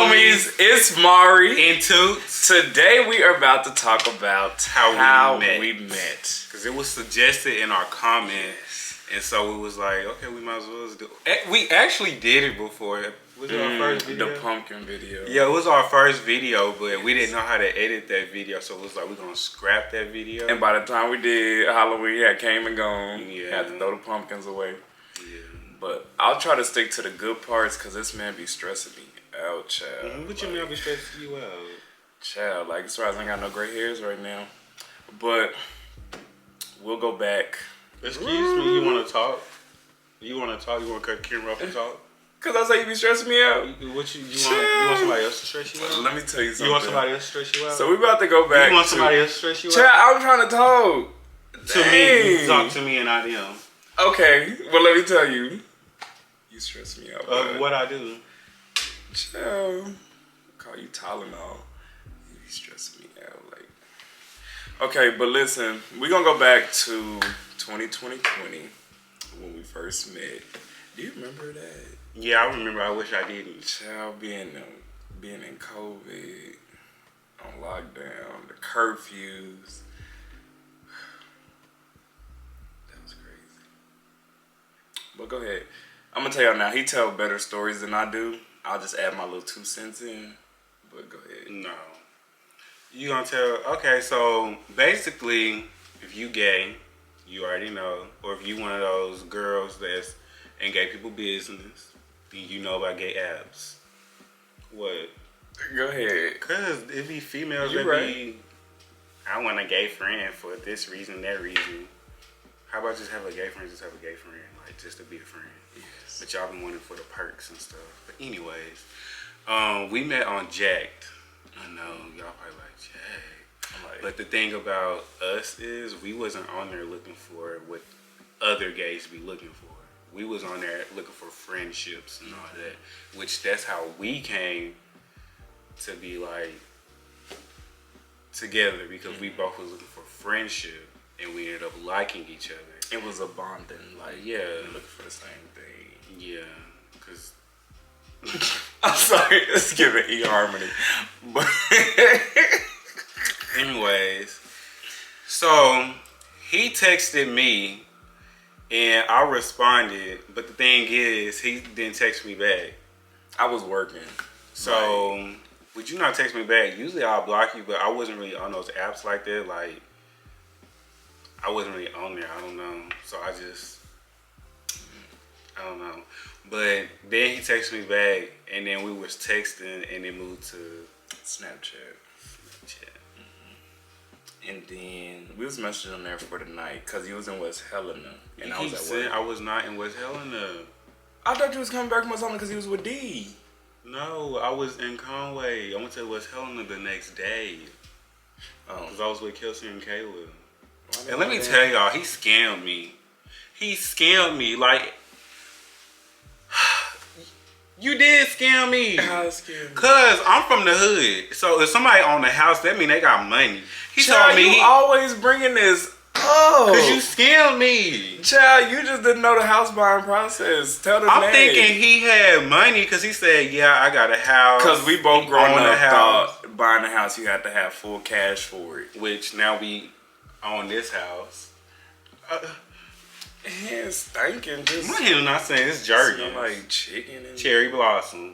homies, it's Mari and Toots. Today we are about to talk about how we met. Because it was suggested in our comments, and so it was like, okay, we might as well do it. We actually did it before. Was it our first video? The pumpkin video. Yeah, it was our first video, but we didn't know how to edit that video, so it was like, we're going to scrap that video. And by the time we did, Halloween had came and gone. Yeah. Had to throw the pumpkins away. Yeah. But I'll try to stick to the good parts, because this man be stressing me out, child. What you mean I be stressing you out? Child, like, as far as I ain't got no gray hairs right now. But we'll go back. Excuse me, you want to talk? You want to talk? You want to cut the camera off and talk? Because I say you be stressing me out. You want somebody else to stress you out? Let me tell you something. You want somebody else to stress you out? So we about to go back. You want somebody else to stress you out? Child, I'm trying to talk. To me, you talk to me and not them. Okay, well, let me tell you. You stress me out. What I do? Child, call you Tylenol. You be stressing me out. Like, okay, but listen, we're going to go back to 2020 when we first met. Do you remember that? Yeah, I remember. I wish I didn't. Child, being in COVID, on lockdown, the curfews. That was crazy. But go ahead. I'm going to tell y'all now, he tell better stories than I do. I'll just add my little 2 cents in. But go ahead. No. You going to tell... Okay, so basically, if you gay, you already know. Or if you one of those girls that's in gay people business, then you know about gay apps. What? Go ahead. Because it be females that be... I want a gay friend for this reason, that reason. How about just have a gay friend, just have a gay friend? Like, just to be a friend. Yes. But y'all been wanting for the perks and stuff. But anyways, we met on Jacked. I know, y'all probably like, Jacked. But the thing about us is we wasn't on there looking for what other gays be looking for. We was on there looking for friendships and all that. Which that's how we came to be like together, because we both was looking for friendship. And we ended up liking each other. It was a bonding, like, yeah, looking for the same thing. Yeah, because... I'm sorry, let's give it eHarmony. But anyways, so he texted me and I responded, but the thing is, he didn't text me back. I was working. So, would you not text me back? Usually I'll block you, but I wasn't really on those apps like that, like... I wasn't really on there. I don't know. So I don't know. But then he texted me back, and then we was texting, and it moved to Snapchat. And then we was messaging on there for the night, because he was in West Helena. And I was at work. I was not in West Helena. I thought you was coming back from West Helena because he was with D. No, I was in Conway. I went to West Helena the next day. Because I was with Kelsey and Caleb. And let me tell y'all, he scammed me. He scammed me. Like, you did scam me. How scam me? Cause I'm from the hood. So if somebody own the house, that mean they got money. He told me you always bringing this up. Cause you scammed me. Child, you just didn't know the house buying process. Tell the I'm name. thinking he had money because he said, yeah, I got a house. Cause we both growing up thought buying a house, you had to have full cash for it. Which now we own this house. Hands stinking. Just my hand not saying it's jerky. Like chicken and cherry blossom.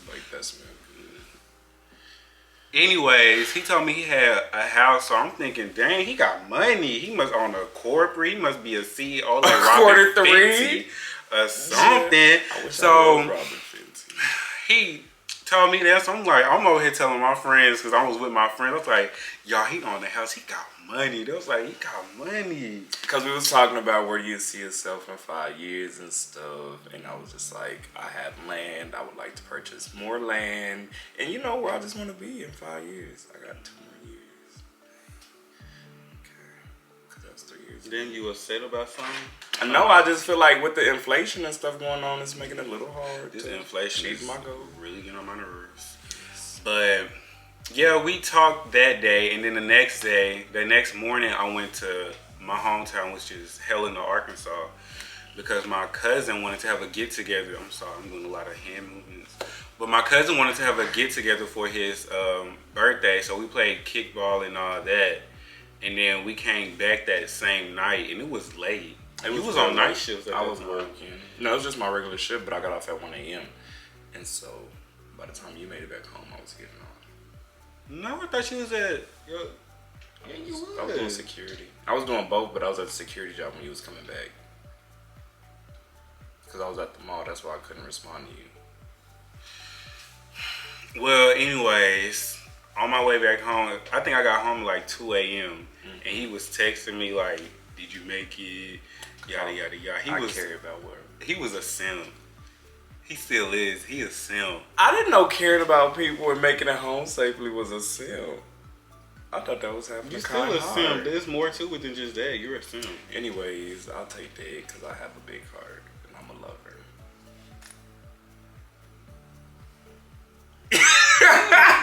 Like that smell good. Anyways, he told me he had a house, so I'm thinking, dang, he got money. He must own a corporate. He must be a CEO like Robert Fenty or something. Yeah. I wish so I was Robert Fenty. He told me that, so I'm like, I'm over here telling my friends, because I was with my friends. I was like, y'all, he own the house. He got money. They was like, he got money. Because we was talking about where you see yourself in 5 years and stuff. And I was just like, I have land. I would like to purchase more land. And you know where I just want to be in 5 years. I got 2 more years. Okay. Because that's 3 years. Then you upset about something? I know. I just feel like with the inflation and stuff going on, it's making it a little hard. This inflation is my goal. Really getting on my nerves. But... yeah, we talked that day, and then the next morning, I went to my hometown, which is Helena, Arkansas, because my cousin wanted to have a get-together. I'm sorry, I'm doing a lot of hand movements. But my cousin wanted to have a get together for his birthday, so we played kickball and all that. And then we came back that same night, and it was late. It was on night shifts. I was working. No, it was just my regular shift, but I got off at 1 a.m. And so by the time you made it back home, I was getting off. No, I thought you was at. Yeah, you was. I was doing security. I was doing both, but I was at the security job when you was coming back. Because I was at the mall, that's why I couldn't respond to you. Well, anyways, on my way back home, I think I got home like 2 a.m. And he was texting me like, "Did you make it?" Yada yada yada. He care about work. He was a simp. He still is. He a simp. I didn't know caring about people and making it home safely was a simp. I thought that was having a kind heart. Still a simp. There's There's more to it than just that. You're a simp. Anyways, I'll take that because I have a big heart and I'm a lover.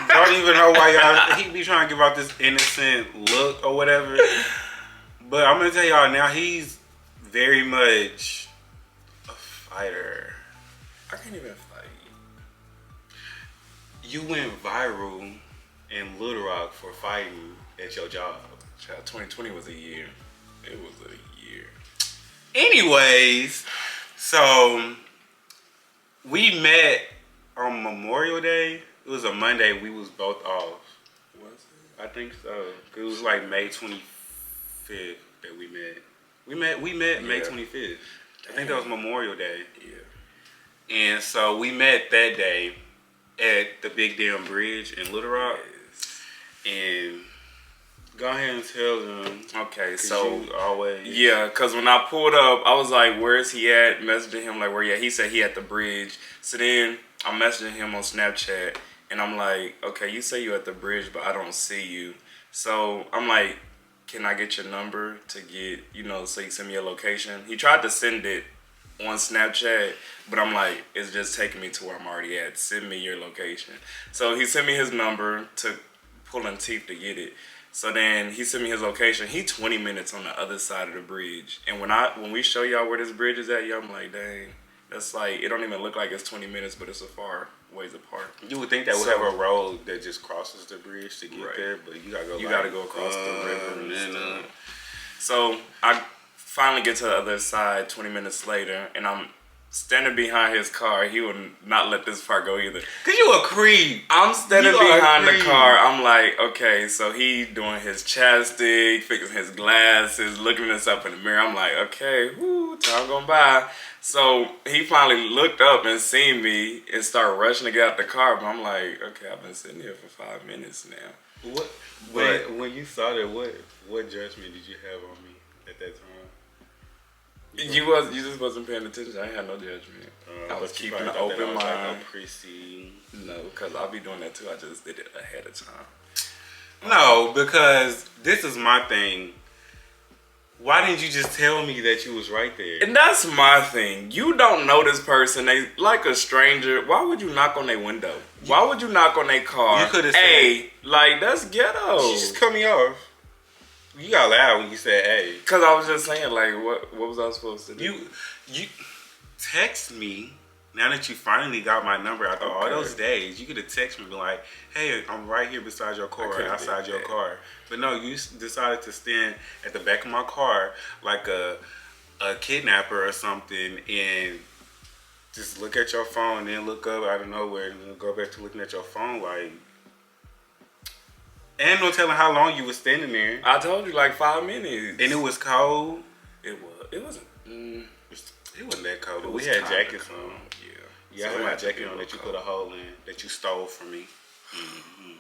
Don't even know why y'all. He be trying to give out this innocent look or whatever. But I'm gonna tell y'all now, he's very much a fighter. I can't even fight. You went viral in Little Rock for fighting at your job. Child, 2020 was a year. It was a year. Anyways, so we met on Memorial Day. It was a Monday. We was both off. Was it? I think so. It was like May 25th that we met. We met May 25th. I think that was Memorial Day. Yeah. And so we met that day at the Big Damn Bridge in Little Rock. Yes. And go ahead and tell them. Okay, so you always. Yeah, because when I pulled up, I was like, "Where is he at?" Messaging him like, "Where he at?" He said he at the bridge. So then I'm messaging him on Snapchat, and I'm like, "Okay, you say you at the bridge, but I don't see you." So I'm like, "Can I get your number to get, so you send me a location?" He tried to send it on Snapchat, but I'm like, it's just taking me to where I'm already at. Send me your location. So he sent me his number, took pulling teeth to get it. So then he sent me his location. He 20 minutes on the other side of the bridge. And when we show y'all where this bridge is at, y'all, I'm like, dang, that's like, it don't even look like it's 20 minutes, but it's a far ways apart. You would think that would have a road that just crosses the bridge to get there, but you gotta go across the river and So I finally get to the other side 20 minutes later, and I'm standing behind his car. He would not let this part go either. Cause you a creep. I'm standing behind the car. I'm like, okay, so he doing his chapstick, fixing his glasses, looking himself in the mirror. I'm like, okay, time going by. So he finally looked up and seen me and started rushing to get out the car. But I'm like, okay, I've been sitting here for 5 minutes now. When you saw that, what judgment did you have on me at that time? You just wasn't paying attention. I ain't had no judgment. I was keeping an open mind. No, because I'll be doing that too. I just did it ahead of time. No, because this is my thing. Why didn't you just tell me that you was right there? And that's my thing. You don't know this person. They like a stranger. Why would you knock on their window? Why would you knock on their car? You could have said, "Hey, like that's ghetto." She just cut me off. You got loud when you said, "Hey," because I was just saying, like, what was I supposed to do? You text me. Now that you finally got my number after all those days, you could have texted me and be like, "Hey, I'm right here beside your car, outside your car." But no, you decided to stand at the back of my car like a kidnapper or something and just look at your phone and then look up out of nowhere and then go back to looking at your phone like... And no telling how long you was standing there. I told you like 5 minutes. And it was cold. It wasn't. It wasn't that cold, but we had jackets on. Yeah, I had my jacket on that you put a hole in, that you stole from me. Mm-hmm.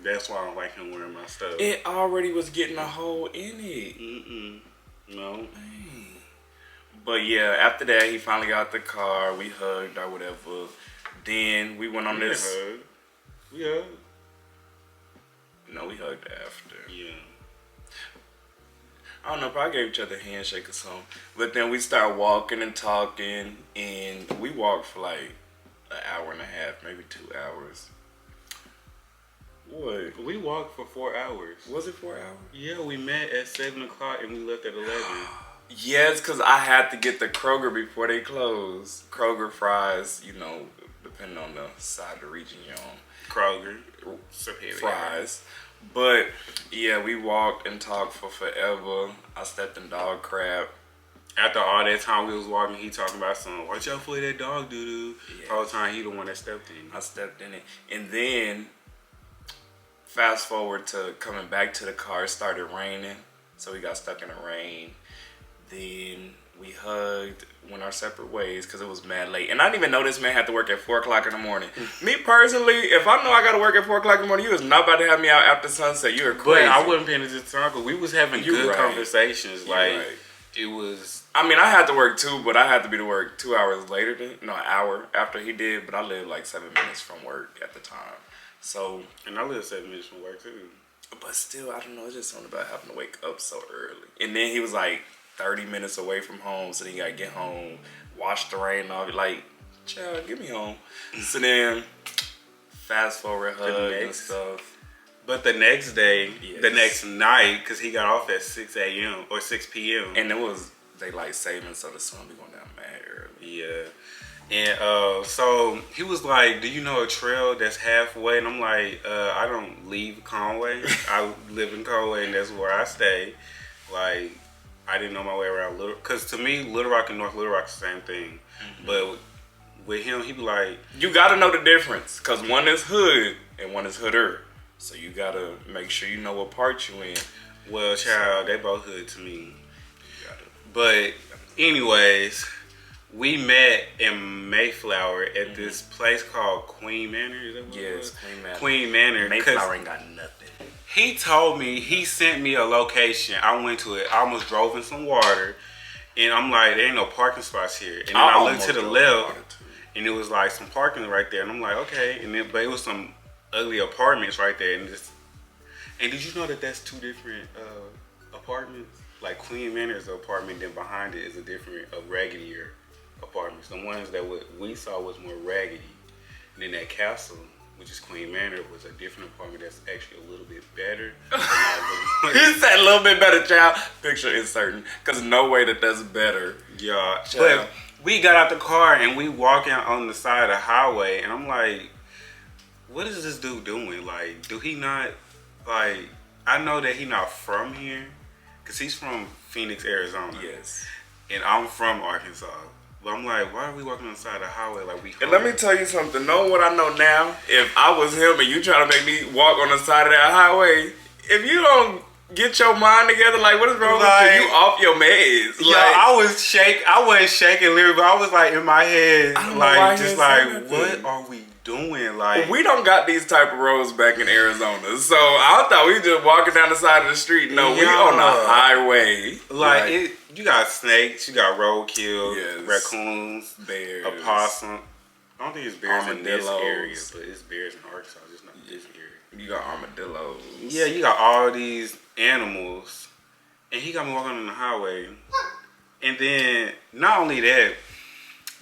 That's why I don't like him wearing my stuff. It already was getting a hole in it. No. Dang. But yeah, after that, he finally got the car. We hugged or whatever. Then we went on this. We hugged. No, we hugged after. Yeah. I don't know, probably gave each other a handshake or something. But then we started walking and talking, and we walked for like an hour and a half, maybe 2 hours. What? We walked for 4 hours. Was it 4 hours? Yeah, we met at 7 o'clock and we left at 11. Yes, because I had to get the Kroger before they closed. Kroger fries, the depending on the side of the region you're on. Kroger, Superior. Fries. But yeah, we walked and talked for forever. I stepped in dog crap. After all that time we was walking, he talking about something. Watch out for that dog doo-doo. Yes. The whole time he the one that stepped in. I stepped in it. And then, fast forward to coming back to the car, it started raining. So we got stuck in the rain. Then we hugged, went our separate ways because it was mad late. And I didn't even know this man had to work at 4 o'clock in the morning. Me personally, if I know I got to work at 4 o'clock in the morning, you was not about to have me out after sunset. You're crazy. But I wouldn't be in this time because we was having good conversations. It was... I mean, I had to work too, but I had to be to work 2 hours later an hour after he did. But I lived like 7 minutes from work at the time. So... And I lived 7 minutes from work too. But still, I don't know. It's just something about having to wake up so early. And then he was like 30 minutes away from home, so then you gotta get home, wash the rain off. Like, child, get me home. So then, fast forward, hug and stuff. But the next day, the next night, because he got off at 6 a.m. or 6 p.m. And it was daylight savings, so the sun be going down mad early. Yeah. And so he was like, do you know a trail that's halfway? And I'm like, I don't leave Conway. I live in Conway, and that's where I stay. Like, I didn't know my way around Little... Because to me, Little Rock and North Little Rock is the same thing. Mm-hmm. But with him, he be like... You got to know the difference, because one is hood and one is hooder. So you got to make sure you know what part you in. Well, child, they both hood to me. But anyways... We met in Mayflower at this place called Queen Manor. Is that what it was? Queen Manor. Queen Manor. Mayflower ain't got nothing. He told me, he sent me a location. I went to it. I almost drove in some water. And I'm like, there ain't no parking spots here. And then I looked to the left, and it was like some parking right there. And I'm like, okay. And then, but it was some ugly apartments right there. And did you know that that's 2 different apartments? Like Queen Manor is an apartment, then behind it is a different, raggedier apartments. The ones that we saw was more raggedy. And then that castle, which is Queen Manor, was a different apartment that's actually a little bit better. He said a little bit better, child. Picture inserting. Because no way that's better. Yeah. But we got out the car and we walking on the side of the highway. And I'm like, what is this dude doing? Like, do he not, like, I know that he not from here. Because he's from Phoenix, Arizona. Yes. And I'm from Arkansas. But I'm like, why are we walking on the side of the highway like we... And let me tell you something. Knowing what I know now, if I was him and you trying to make me walk on the side of that highway, if you don't get your mind together, like, what is wrong with you? You off your meds. Yeah, like, I wasn't shaking literally, but I was like in my head, like, just like, what are we doing? Like, we don't got these type of roads back in Arizona, so I thought we just walking down the side of the street. No, we on the highway. Like you got snakes, you got roadkill, raccoons, bears, opossum. I don't think it's bears in this area, but it's bears in Arkansas, just not this area. You got armadillos. Yeah, you got all these animals, and he got me walking on the highway. And then not only that,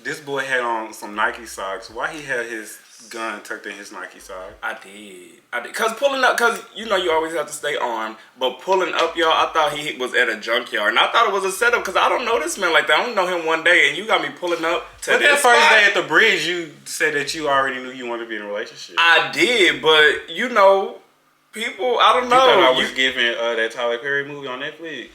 this boy had on some Nike socks. Why he had his gun tucked in his Nike sock? I did. Cause pulling up, cause you know you always have to stay armed. But pulling up, y'all, I thought he was at a junkyard, and I thought it was a setup. Cause I don't know this man like that. I only know him one day, and you got me pulling up to but this that spot. First day at the bridge, you said that you already knew you wanted to be in a relationship. I did, but you know, people, I don't know. You thought I was giving that Tyler Perry movie on Netflix.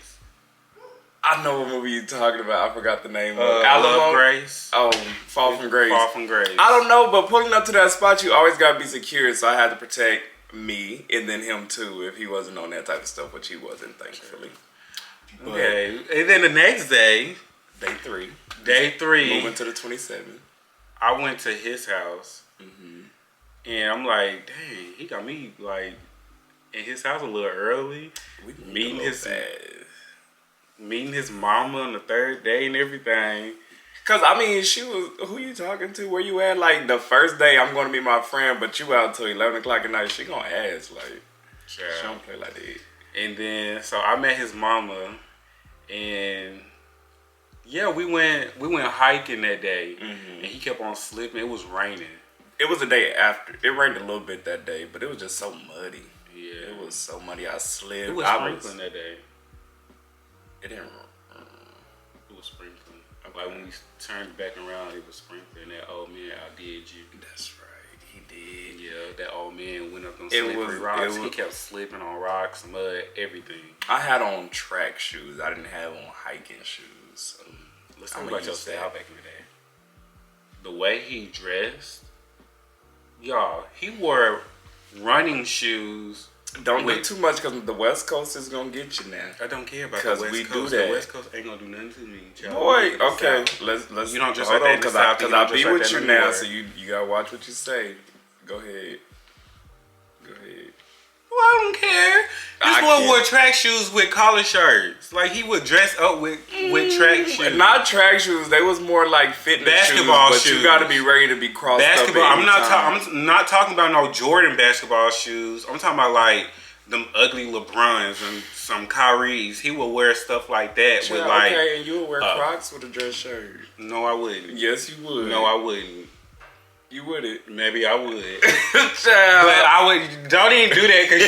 I know what movie you're talking about. I forgot the name of it. Love Grace. Oh, Fall from Grace. Fall from Grace. I don't know, but pulling up to that spot, you always got to be secure. So I had to protect me and then him too if he wasn't on that type of stuff, which he wasn't, thankfully. But, okay. And then the next day. Day 3. Moving to the 27th. I went to his house. Mm-hmm. And I'm like, dang, he got me like in his house a little early. Meeting his mama on the 3rd day and everything. Cause I mean, she was, who you talking to? Where you at? Like the first day I'm gonna be my friend, but you out till 11 o'clock at night. She gonna ask like, she don't play like that. And then so I met his mama, and yeah, we went hiking that day, and he kept on slipping. It was raining. It was the day after. It rained a little bit that day, but it was just so muddy. Yeah, it was so muddy. I slipped. It was sprinkling that day. It didn't. It was sprinkling. Okay. Like when we turned back around, it was sprinkling. That old man outdid you. That's right, he did. Yeah, that old man went up on slippery rocks. He kept slipping on rocks, mud, everything. I had on track shoes. I didn't have on hiking shoes. So let's talk about your style back in the day. The way he dressed, y'all, he wore running shoes. Don't do too much because the West Coast is gonna get you now. I don't care about the West Coast. Because we do that. The West Coast ain't gonna do nothing to me, child. Boy, okay, let's. You don't just hold like on, that because I be with you now, so you gotta watch what you say. Go ahead. Well, I don't care. This boy wore track shoes with collar shirts. Like he would dress up with track shoes. Not track shoes. They was more like fitness basketball shoes. But you got to be ready to be crossed basketball. up. I'm not talking about no Jordan basketball shoes. I'm talking about like them ugly LeBrons and some Kyries. He would wear stuff like that with like. Okay, and you would wear Crocs with a dress shirt. No, I wouldn't. Yes, you would. No, I wouldn't. You wouldn't. Maybe I would. But I would. Don't even do that because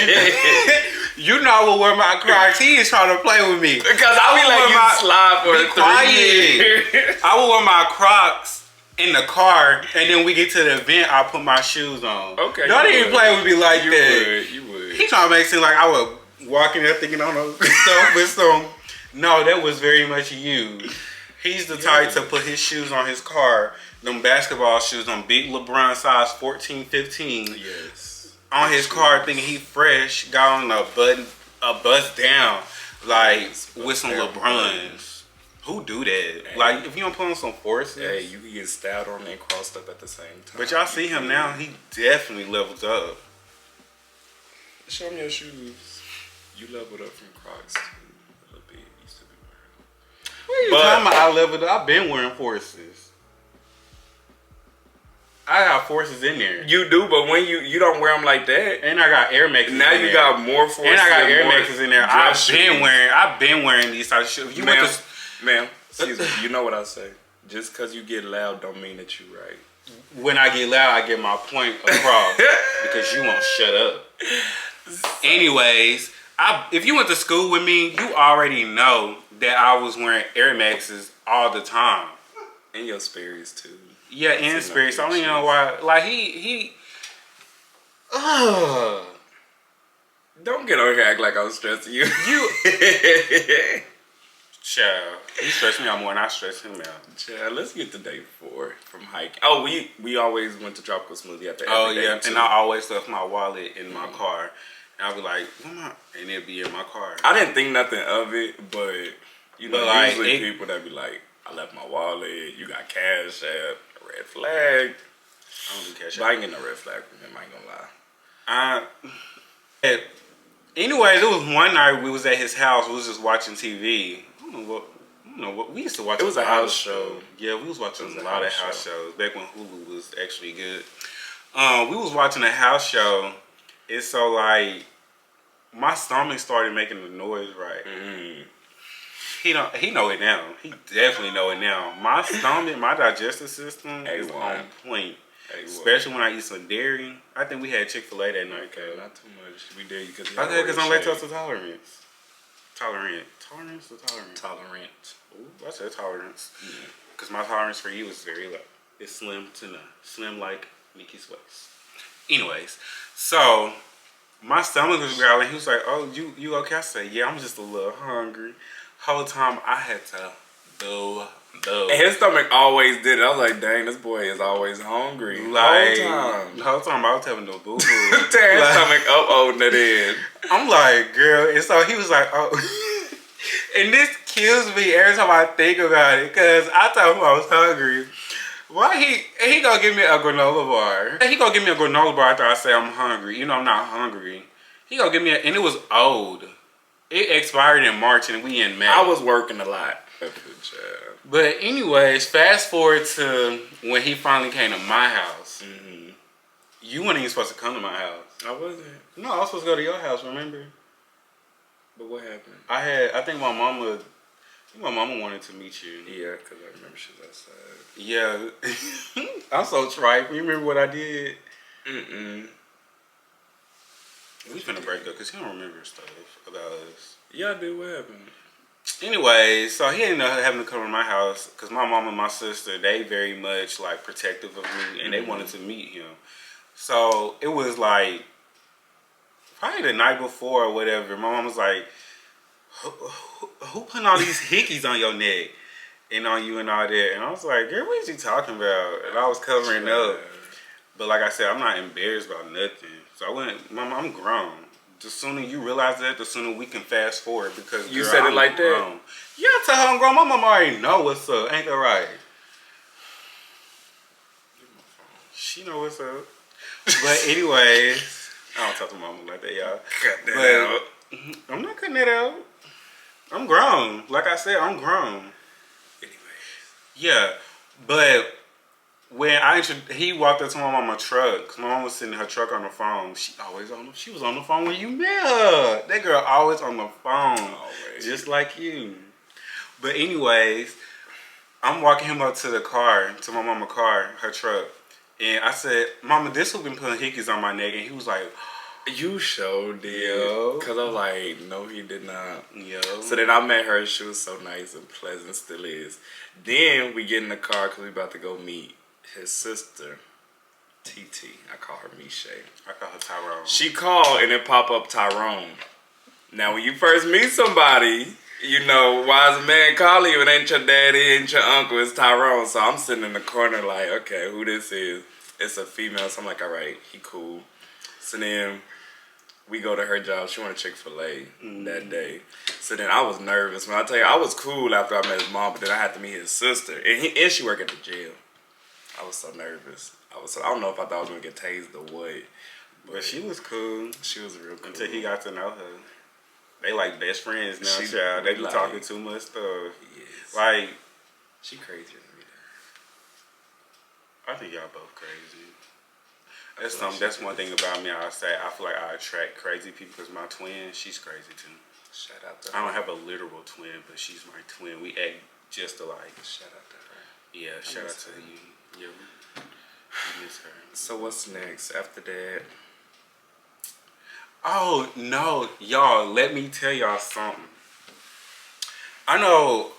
you know I would wear my Crocs. He is trying to play with me. Because I would let you slide for be quiet. I would wear my Crocs in the car, and then we get to the event, I'll put my shoes on. Okay. Don't even play with me like that. You would. He trying to make it seem like I would walk in there thinking on those stuff with some. No, that was very much you. He's the type to put his shoes on his car. Them basketball shoes on big LeBron size 14, 15. Yes. On his car thinking he fresh, got on a bust down, like with some LeBrons. Who do that? Hey. Like if you don't put on some forces. Hey, you can get styled on and crossed up at the same time. But y'all see him now, he definitely leveled up. Show me your shoes. You leveled up from Crocs too. A little bit. You used to be wearing them. What are you talking about? I leveled up. I've been wearing forces. I got forces in there. You do, but when you don't wear them like that, and I got Air Maxes. Now you got more forces. And I got Air Maxes in there. I've been wearing these types of shoes. You ma'am, excuse me. You know what I say. Just because you get loud, don't mean that you right. When I get loud, I get my point across because you won't shut up. Anyways, if you went to school with me, you already know that I was wearing Air Maxes all the time. And your Sperry's too. Yeah, and Sperry's. So I don't even know why. Like he. Don't get on here act like I was stressing you. Child, he stressed me out more than I stressed him out. Child, let's get to day 4 from hiking. Oh, we always went to Tropical Smoothie after every Oh, day yeah, too. and I always left my wallet in my car. And I'd be like, and it'd be in my car. I didn't think nothing of it, but, you know, like, usually people that be like, I left my wallet, you got cash app, a red flag. I don't do cash app. But I ain't getting no red flag from him, I ain't gonna lie. Anyways, it was one night we was at his house, we was just watching TV. I don't know what we used to watch. It was a house show. Yeah, we was watching a lot of house shows back when Hulu was actually good. We was watching a house show. It's so like my stomach started making the noise right. Mm-hmm. He know it now. He definitely know it now. My stomach, my digestive system is on point. Especially when I eat some dairy. I think we had Chick-fil-A that night. Okay, not too much. We did because I'm lactose intolerant. Tolerant. Ooh, I said tolerance. Because my tolerance for you is very low. It's slim to none. Slim like Nikki's waist. Anyways, so my stomach was growling. He was like, "Oh, you okay?" I said, "Yeah, I'm just a little hungry." Whole time I had to do. And his stomach always did it. I was like, "Dang, this boy is always hungry." Like, the whole time I was having no boo boo. Tear his stomach up, holding it in. I'm like, girl, and so he was like, "Oh." And this kills me every time I think about it, because I told him I was hungry. Why he gonna give me a granola bar? He gonna give me a granola bar after I say I'm hungry. You know I'm not hungry. He gonna give me and it was old. It expired in March and we in May. I was working a lot. But anyways, fast forward to when he finally came to my house. Mm-hmm. You weren't even supposed to come to my house. I wasn't. No, I was supposed to go to your house, remember? But what happened? I think my mama wanted to meet you. Yeah, because I remember she was outside. Yeah. I'm so trite. You remember what I did? We finna break up because he don't remember stuff about us. Yeah, I do. What happened? Anyway, so he ended up having to come to my house because my mom and my sister, they very much like protective of me, and they wanted to meet him. So it was like probably the night before or whatever. My mom was like, "Who putting all these hickeys on your neck and on you and all that?" And I was like, "Girl, what is you talking about?" And I was covering up, but like I said, I'm not embarrassed about nothing. So I went, "Mama, I'm grown. The sooner you realize that, the sooner we can fast forward because you said it like grown." that. Yeah, tell her I'm grown. My mama already know what's up. Ain't that right? She know what's up. But anyways, I don't talk to mama like that, y'all. Cut that out. I'm not cutting that out. I'm grown. Like I said, I'm grown. Anyway. Yeah, but when he walked up to my mama's truck, 'cause my mom was sitting in her truck on the phone. She was on the phone when you met her. That girl always on the phone. Always. Just like you. But anyways, I'm walking him up to the car, to my mama's car, her truck. And I said, "Mama, this who been putting hickeys on my neck." And he was like, "You showed did." Yo. Because I was like, no, he did not. "Yo." So then I met her. She was so nice and pleasant, still is. Then we get in the car because we about to go meet his sister, TT. I call her Miche. I call her Tyrone. She called and it pop up Tyrone. Now, when you first meet somebody, you know, why is a man calling you? It ain't your daddy, ain't your uncle, it's Tyrone. So I'm sitting in the corner like, okay, who this is? It's a female. So I'm like, all right, he cool. So then we go to her job. She wanted Chick-fil-A that day. So then I was nervous. When I tell you, I was cool after I met his mom, but then I had to meet his sister. And she worked at the jail. I was so nervous. I don't know if I thought I was going to get tased or what. But she was cool. She was real cool. Until he got to know her. They like best friends now, She child. They be like- talking too much stuff. Yes. Like, She crazier than me. I think y'all both crazy. That's one thing about me. I say I feel like I attract crazy people because my twin, she's crazy too. Shout out to her. I don't have a literal twin, but she's my twin. We act just alike. Shout out to her. Yeah, shout out miss to her. you. Yeah, we miss her. So what's next after that? Oh no, y'all! Let me tell y'all something. I know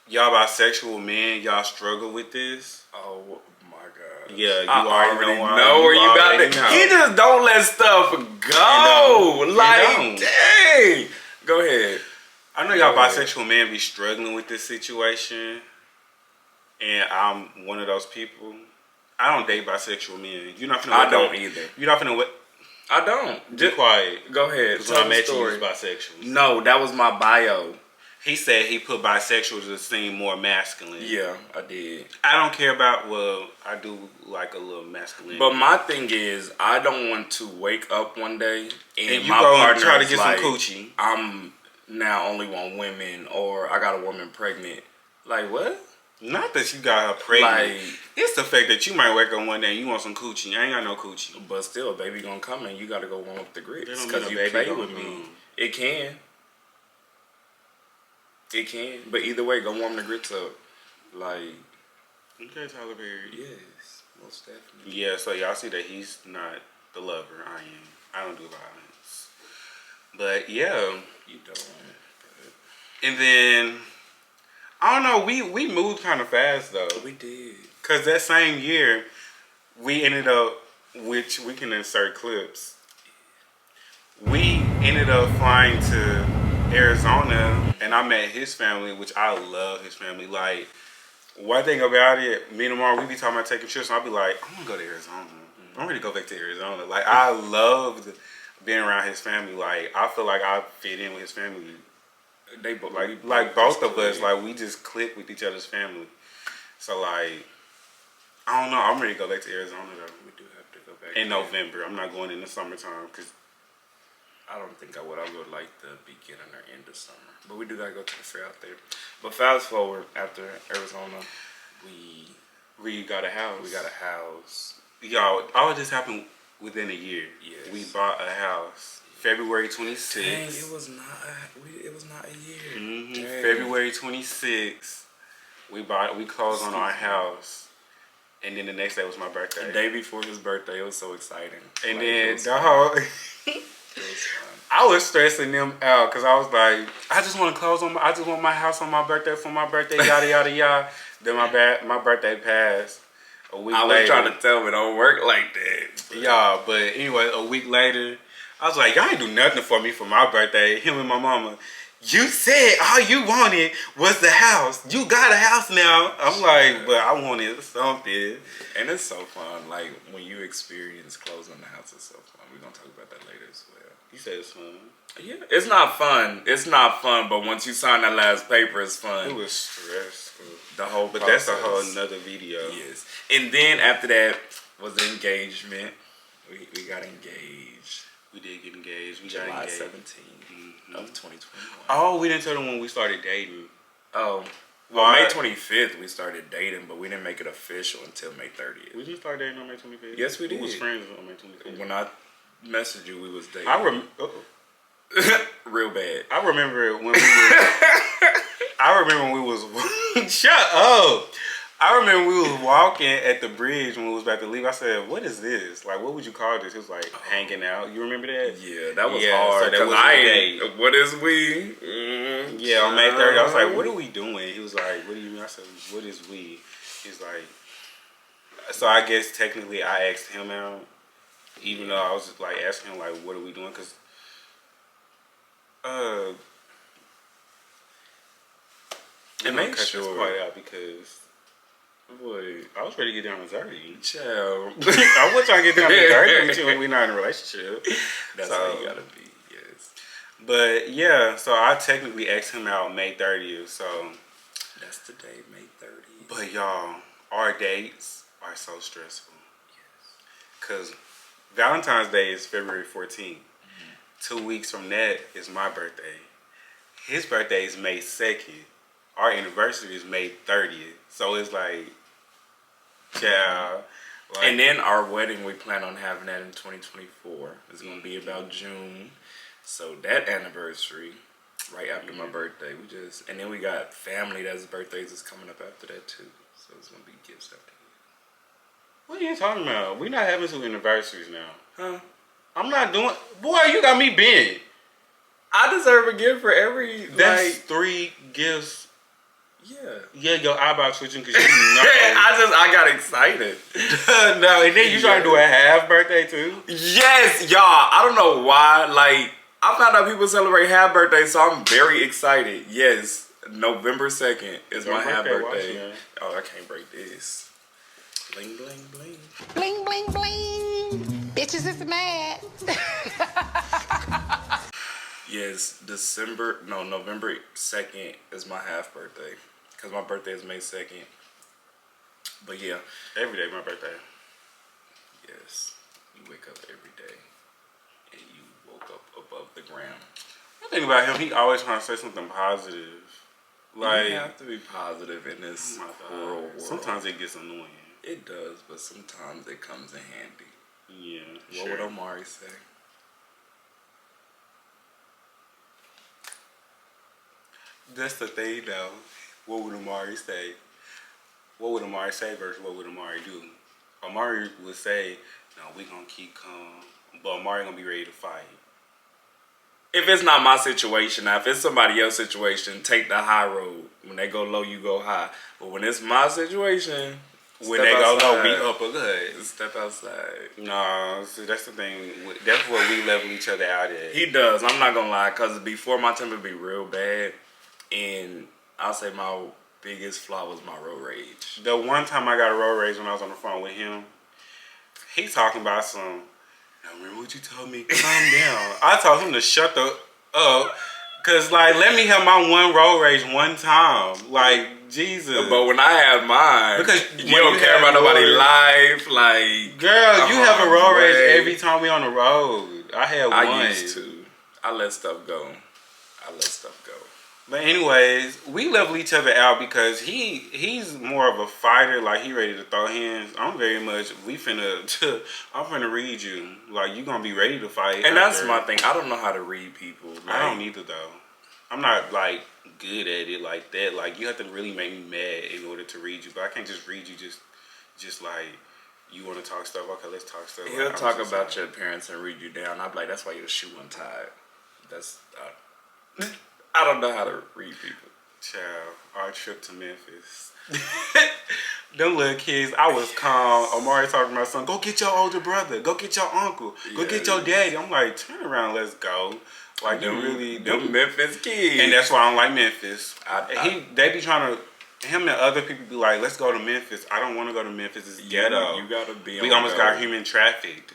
y'all bisexual men, y'all struggle with this. Oh my God. Yeah, you I already know where you about to. He just don't let stuff go. Like, dang. Go ahead. I know y'all bisexual men be struggling with this situation, and I'm one of those people. I don't date bisexual men. You're not finna. I don't either. You're not finna. I don't. Be quiet. Go ahead. Because when I met you, you was bisexual. No, that was my bio. He said he put bisexual to seem more masculine. Yeah, I did. I don't care about, well, I do like a little masculine. But my thing is, I don't want to wake up one day and you my go partner and try to is get like, some coochie. I'm now only want women, or I got a woman pregnant. Like, what? Not that you got her pregnant. Like, it's the fact that you might wake up one day and you want some coochie. I ain't got no coochie. but still, a baby gonna come and you gotta go warm up the grits That don't because mean you a baby play gonna with me. come. It can. It can. But either way, go warm the grits up. Like, Okay, Tyler Perry. yes, most definitely. Yeah, so y'all see that he's not the lover. I am. I don't do violence. But yeah. You don't. And then, I don't know, we moved kind of fast though. We did. Because that same year, we ended up, which we can insert clips, we ended up flying to Arizona, and I met his family, which I love his family. Like, one thing about it, me and Amar, we be talking about taking trips, and I'll be like, I want to go to Arizona. I'm ready to go back to Arizona. Like, I loved being around his family. Like, I feel like I fit in with his family. They both Like both of us, like, we just click with each other's family. So, like, I don't know. I'm ready to go back to Arizona, though. We do have to go back In November. I'm not going in the summertime, because I don't think I would. I would like the beginning or end of summer. But we do gotta go to the fair out there. But fast forward, after Arizona, we got a house. we got a house. Y'all, all this happened within a year. Yes. We bought a house. February 26th. Dang, it was not a year. Mm-hmm. Dang. February 26th. We closed on our house. And then the next day was my birthday. The day before his birthday, it was so exciting. And Like, then it was the whole was fun. I was stressing them out because I was like, I just want to I just want my house on my birthday for my birthday, yada yada yada. Then my birthday passed. A week later, I was trying to tell me don't work like that. Yeah, but anyway, a week later, I was like, y'all ain't do nothing for me for my birthday. Him and my mama. You said all you wanted was the house. You got a house now. I'm like, but I wanted something. And it's so fun. Like, when you experience closing the house, it's so fun. We're going to talk about that later as well. You said it's fun. Yeah, it's not fun. It's not fun, but once you sign that last paper, it's fun. It was stressful. The whole But process. that's a whole nother video. Yes. And then after that was the engagement. We got engaged. We did get engaged. We July got engaged. 17th of 2021. Oh, we didn't tell them when we started dating. Oh. Well, May 25th we started dating, but we didn't make it official until May 30th. We didn't start dating on May 25th? Yes, we did. We was friends on May 25th. When I messaged you, we was dating. Real bad. I remember when we was... I remember when we was... Shut up! I remember we was walking at the bridge when we was about to leave. I said, what is this? Like, what would you call this? It was like hanging out. You remember that? Yeah, that was hard. So that was what is we? Yeah, on May 30th, I was like, what are we doing? He was like, what do you mean? I said, what is we? He's like... So I guess technically I asked him out, even though I was just like asking him, like, what are we doing? Because... and make cut sure this part out because boy, I was ready to get down to 30. Child. I was trying to get down to 30 with you when we're not in a relationship. That's so, how you gotta be, yes. But yeah, so I technically asked him out May 30th. So that's the day, May 30th. But y'all, our dates are so stressful. Yes. Cause Valentine's Day is February 14th. 2 weeks from that is my birthday. His birthday is May 2nd. Our anniversary is May 30th. So it's like, child. Like, and then our wedding, we plan on having that in 2024. It's going to be about June. So that anniversary, right after my birthday, and then we got family that's birthdays is coming up after that too. So it's going to be gifts after that. What are you talking about? We're not having 2 anniversaries now. Huh? I'm not doing... Boy, you got me bent. I deserve a gift for every... That's 3 gifts. Yeah. Yeah, your eyebrow twitching because you know. I got excited. No, and then you trying to do a half birthday too? Yes, y'all. I don't know why. Like, I found out people celebrate half birthday, so I'm very excited. Yes, November 2nd is my half birthday. Oh, I can't break this. Bling, bling, bling. Bling, bling, bling. Bitches is mad. Yes, November 2nd is my half birthday. Because my birthday is May 2nd. But yeah. Every day my birthday. Yes. You wake up every day. And you woke up above the ground. One thing about him, he always trying to say something positive. Like, you have to be positive in this cruel world. Sometimes it gets annoying. It does, but sometimes it comes in handy. Yeah. What would Omari say? That's the thing, though. What would Omari say? What would Omari say versus what would Omari do? Omari would say, no, we gonna keep calm. But Omari gonna be ready to fight. If it's not my situation, now if it's somebody else's situation, take the high road. When they go low, you go high. But when it's my situation, when they go low, we up a good. Step outside. No, see, that's the thing. That's what we level each other out at. He does. I'm not gonna lie, cause before my temper be real bad, and I'll say my biggest flaw was my road rage. The one time I got a road rage when I was on the phone with him, he talking about some. Now remember what you told me? Calm down. I told him to shut the up. Cause like, let me have my one road rage one time. Like, Jesus. But when I have mine, because you don't care about nobody's life. Like, girl, you have a road rage every time we on the road. I had one. I used to. I let stuff go. But anyways, we level each other out because he's more of a fighter. Like, he ready to throw hands. I'm very much, I'm finna read you. Like, you gonna be ready to fight. And that's my thing. I don't know how to read people. Like, I don't either, though. I'm not, like, good at it like that. Like, you have to really make me mad in order to read you. But I can't just read you just like, You want to talk stuff? Okay, let's talk stuff. He'll Like, talk about your parents and read you down. I'm like, that's why your shoe untied. That's I don't know how to read people. Child, our trip to Memphis. Them little kids, I was calm. Omari talking to my son, go get your older brother, go get your uncle, go get your daddy. I'm like, turn around, let's go. Like, them Memphis kids. And that's why I don't like Memphis. They be trying to, him and other people be like, let's go to Memphis. I don't want to go to Memphis. It's ghetto. You gotta be. We almost got human trafficked.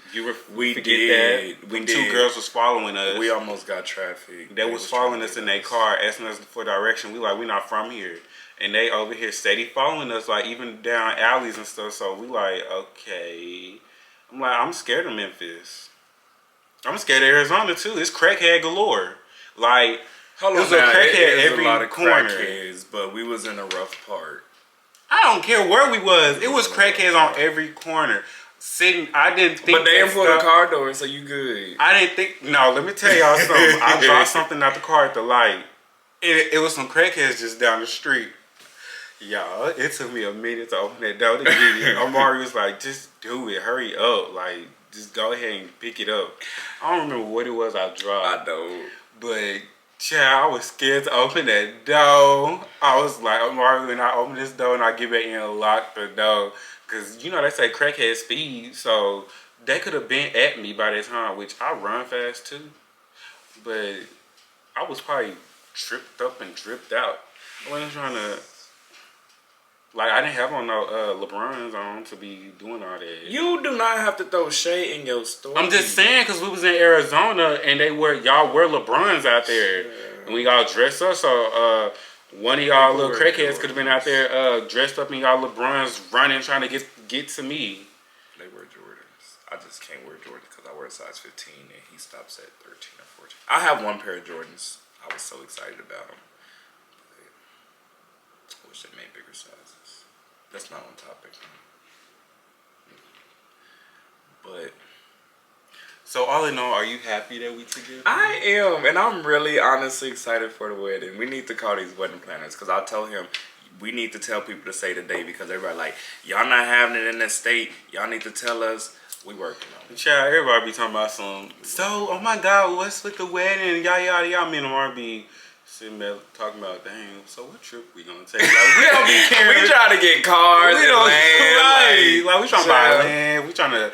We forget did. that? When two girls was following us. We almost got trafficked. They was following us in their car, asking us for direction. We like, we not from here. And they over here steady following us, like even down alleys and stuff. So we like, okay. I'm like, I'm scared of Memphis. I'm scared of Arizona too. It's crackhead galore. Like, hold on, it was a crackhead every a lot of corner. Crackheads, but we was in a rough part. I don't care where we was. It was crackheads on every corner. Sitting, I didn't think. But they didn't pull the car door, so you good. I didn't think. No, let me tell y'all something. I dropped something out the car at the light. It was some crackheads just down the street. Y'all, it took me a minute to open that door to get it. Omari was like, just do it. Hurry up. Like, just go ahead and pick it up. I don't remember what it was I dropped. I know. But, child, I was scared to open that door. I was like, Omari, when I open this door and I get back in and lock the door. Because, you know, they say crackhead speed. So, they could have been at me by that time, which I run fast too. But I was probably tripped up and dripped out. I wasn't trying to... Like, I didn't have on no LeBrons on to be doing all that. You do not have to throw shade in your story. I'm just saying, because we was in Arizona and y'all wear LeBrons out there. Yeah. And we all dressed up. So one of y'all little crackheads could have been out there dressed up in y'all LeBrons running, trying to get to me. They wear Jordans. I just can't wear Jordans because I wear a size 15 and he stops at 13 or 14. I have one pair of Jordans. I was so excited about them. I wish they made bigger sizes. That's not on topic. But so all in all, are you happy that we together? I am, and I'm really honestly excited for the wedding. We need to call these wedding planners because I told him we need to tell people to say the day because everybody like, y'all not having it in that state. Y'all need to tell us. We working on it. Child, everybody be talking about some. So, oh my God, what's with the wedding? Y'all. Me and Omar be sitting there talking about, dang, so what trip we gonna take? Like, we don't be caring. We trying to get cars and land. Like we trying to buy land. We trying to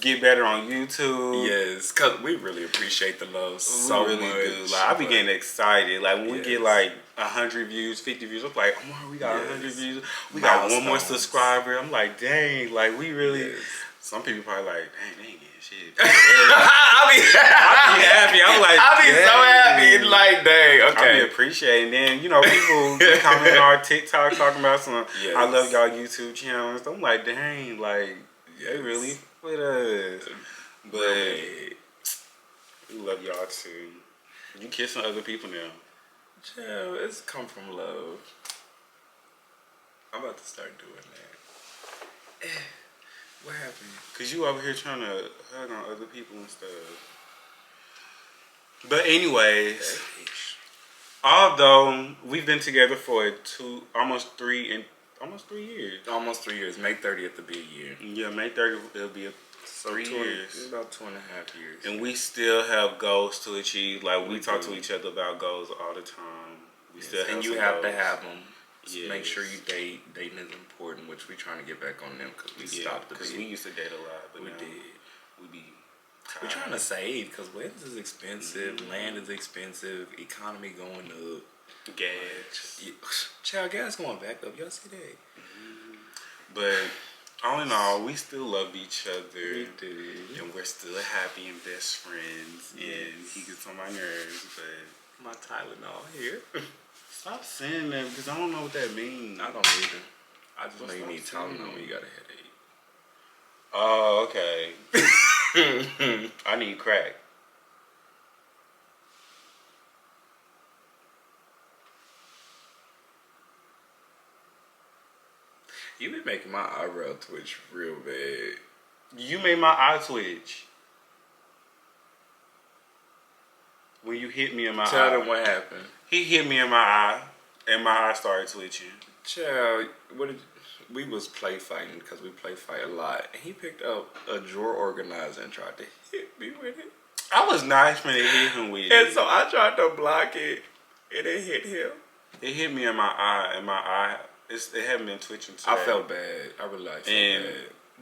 get better on YouTube. Yes, because we really appreciate the love so much. Do. Like, I be getting excited. Like, when we get like 100 views, 50 views, I'm like, oh, we got 100 views. We got one more subscriber. I'm like, dang, like, we really... Yes. Some people probably like, dang, they ain't getting shit. I be happy. I'm like, I be so happy. Like, dang, okay. I be appreciating. Then, you know, people comment on our TikTok talking about some, I love y'all YouTube channels. I'm like, dang, like, they really with us. But we love y'all too. You kissing other people now. Chill, it's come from love. I'm about to start doing that. What happened? Cause you over here trying to hug on other people and stuff. But anyways, although we've been together for almost 3 years. Almost 3 years. May 30th will be a year. Yeah, May 30th it'll be 3 years. It's about 2.5 years. And we still have goals to achieve. Like we talk to each other about goals all the time. We still have. And you have to have them. Yes. Make sure you date. Dating is important, which we're trying to get back on them because we stopped. Because we used to date a lot, but we now did. We're trying to save because weddings is expensive, land is expensive, economy going up, gas. Child, gas going back up. Y'all see that? Mm-hmm. But all in all, we still love each other. We do, and we're still happy and best friends. Yes. And he gets on my nerves, but my Tylenol here. Stop saying that because I don't know what that means. I don't either. I just know you need Tylenol when you got a headache. Oh, okay. I need crack. You been making my eyebrow twitch real bad. You made my eye twitch. When you hit me in my eye. Tell them what happened. He hit me in my eye, and my eye started twitching. Child, we was play fighting because we play fight a lot. And he picked up a drawer organizer and tried to hit me with it. I was not trying to hit him with it. And so I tried to block it, and it hit him. It hit me in my eye, it hadn't been twitching today. I felt bad. I really felt bad.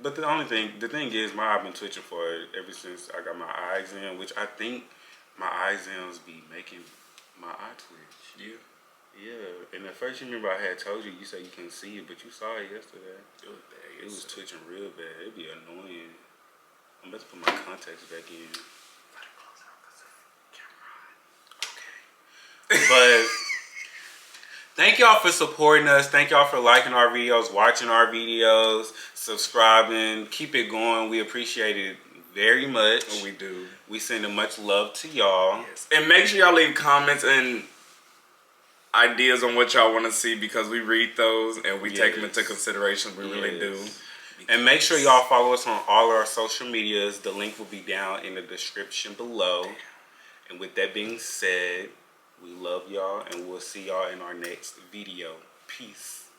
But the thing is, my eye been twitching for ever since I got my eye exam, which I think my eye exams be making my eye twitch. Yeah. Yeah. And at first, you remember I had told you, you said you couldn't see it, but you saw it yesterday. It was bad. It was twitching real bad. It'd be annoying. I'm about to put my contacts back in. Okay. But thank y'all for supporting us. Thank y'all for liking our videos, watching our videos, subscribing. Keep it going. We appreciate it very much. We do. We sending much love to y'all. Yes. And make sure y'all leave comments and ideas on what y'all want to see, because we read those and we take them into consideration. We really do. And make sure y'all follow us on all our social medias. The link will be down in the description below. And with that being said, we love y'all, and we'll see y'all in our next video. Peace.